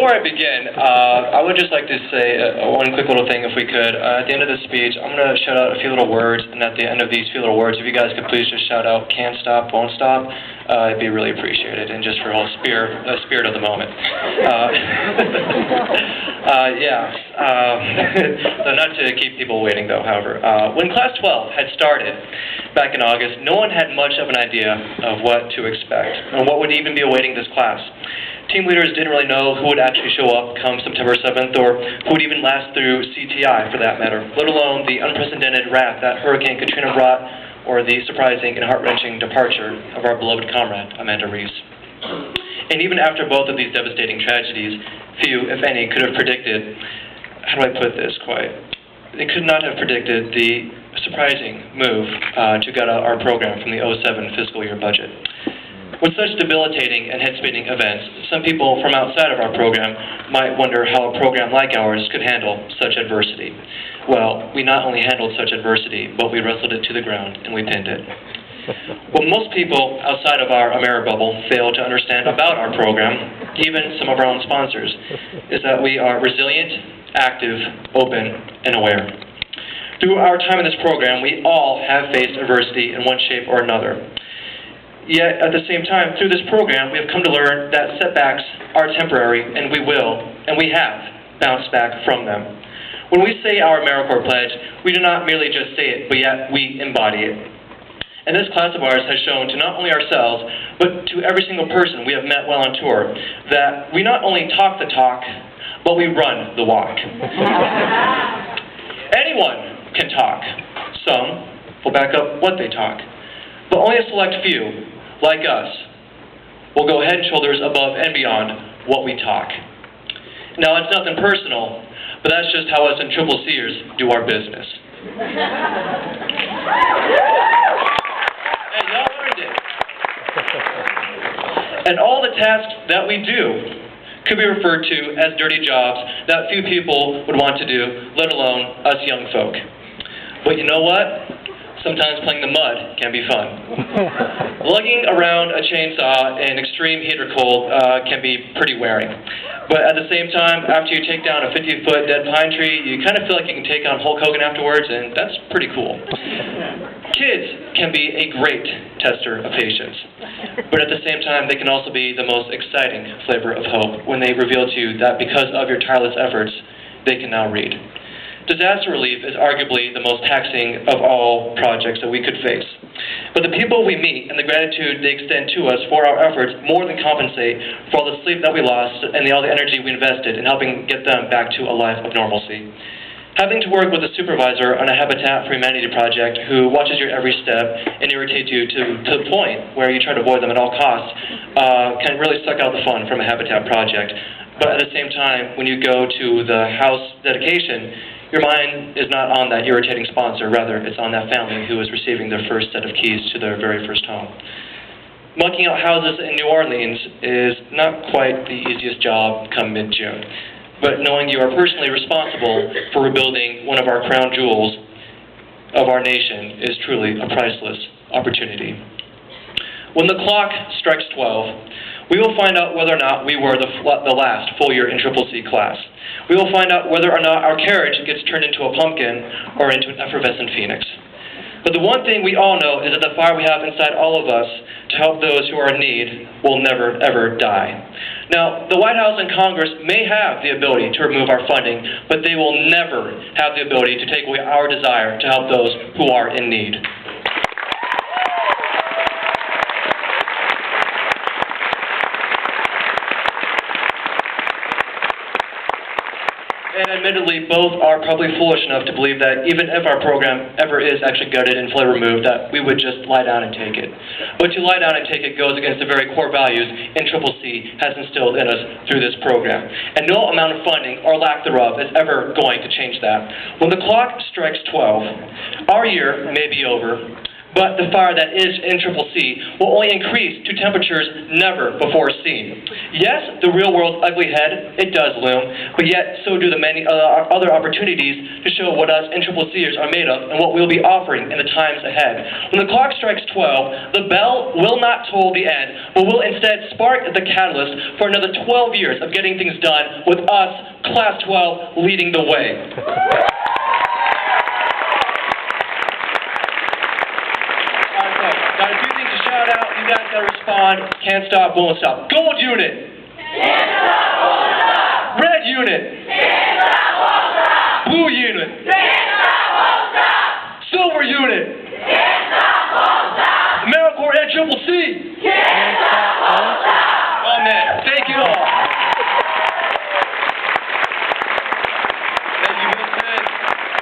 Before I begin, I would just like to say one quick little thing, if we could. At the end of the speech, I'm going to shout out a few little words, and at the end of these few little words, if you guys could please just shout out, "Can't stop, won't stop," it'd be really appreciated, and just for the whole spirit of the moment. So not to keep people waiting, though, however. When Class 12 had started back in August, no one had much of an idea of what to expect, and what would even be awaiting this class. Team leaders didn't really know who would actually show up come September 7th, or who would even last through CTI, for that matter, let alone the unprecedented wrath that Hurricane Katrina brought, or the surprising and heart-wrenching departure of our beloved comrade, Amanda Reese. And even after both of these devastating tragedies, few, if any, could have predicted, how do I put this quite? They could not have predicted the surprising move to gut out our program from the 07 fiscal year budget. With such debilitating and head-spinning events, some people from outside of our program might wonder how a program like ours could handle such adversity. Well, we not only handled such adversity, but we wrestled it to the ground and we pinned it. What most people outside of our AmeriBubble fail to understand about our program, even some of our own sponsors, is that we are resilient, active, open, and aware. Through our time in this program, we all have faced adversity in one shape or another. Yet, at the same time, through this program, we have come to learn that setbacks are temporary, and we have bounced back from them. When we say our Americorps pledge, we do not merely just say it, but yet we embody it. And this class of ours has shown to not only ourselves, but to every single person we have met while on tour, that we not only talk the talk, but we run the walk. Anyone can talk. Some will back up what they talk. But only a select few, like us, will go head and shoulders above and beyond what we talk. Now, it's nothing personal, but that's just how us NCCCers do our business. And y'all learned it. And all the tasks that we do could be referred to as dirty jobs that few people would want to do, let alone us young folk. But you know what? Sometimes playing the mud can be fun. Lugging around a chainsaw in extreme heat or cold can be pretty wearing. But at the same time, after you take down a 50-foot dead pine tree, you kind of feel like you can take on Hulk Hogan afterwards, and that's pretty cool. Kids can be a great tester of patience. But at the same time, they can also be the most exciting flavor of hope when they reveal to you that because of your tireless efforts, they can now read. Disaster relief is arguably the most taxing of all projects that we could face. But the people we meet and the gratitude they extend to us for our efforts more than compensate for all the sleep that we lost and all the energy we invested in helping get them back to a life of normalcy. Having to work with a supervisor on a Habitat for Humanity project who watches your every step and irritates you to the point where you try to avoid them at all costs can really suck out the fun from a Habitat project. But at the same time, when you go to the house dedication, your mind is not on that irritating sponsor, rather it's on that family who is receiving their first set of keys to their very first home. Mucking out houses in New Orleans is not quite the easiest job come mid-June, but knowing you are personally responsible for rebuilding one of our crown jewels of our nation is truly a priceless opportunity. When the clock strikes 12, we will find out whether or not we were the last full-year NCCC class. We will find out whether or not our carriage gets turned into a pumpkin or into an effervescent phoenix. But the one thing we all know is that the fire we have inside all of us to help those who are in need will never, ever die. Now, the White House and Congress may have the ability to remove our funding, but they will never have the ability to take away our desire to help those who are in need. And admittedly, both are probably foolish enough to believe that even if our program ever is actually gutted and fully removed, that we would just lie down and take it. But to lie down and take it goes against the very core values NCCC has instilled in us through this program. And no amount of funding, or lack thereof, is ever going to change that. When the clock strikes 12, our year may be over, But the fire that is NCCC will only increase to temperatures never before seen. Yes, the real world's ugly head, it does loom, but yet so do the many other opportunities to show what us NCCCers are made of and what we'll be offering in the times ahead. When the clock strikes 12, the bell will not toll the end, but will instead spark the catalyst for another 12 years of getting things done with us, Class 12, leading the way. Got a few things to shout out. You guys gotta respond. Can't stop, won't stop. Gold unit. Can't stop, won't stop. Red unit.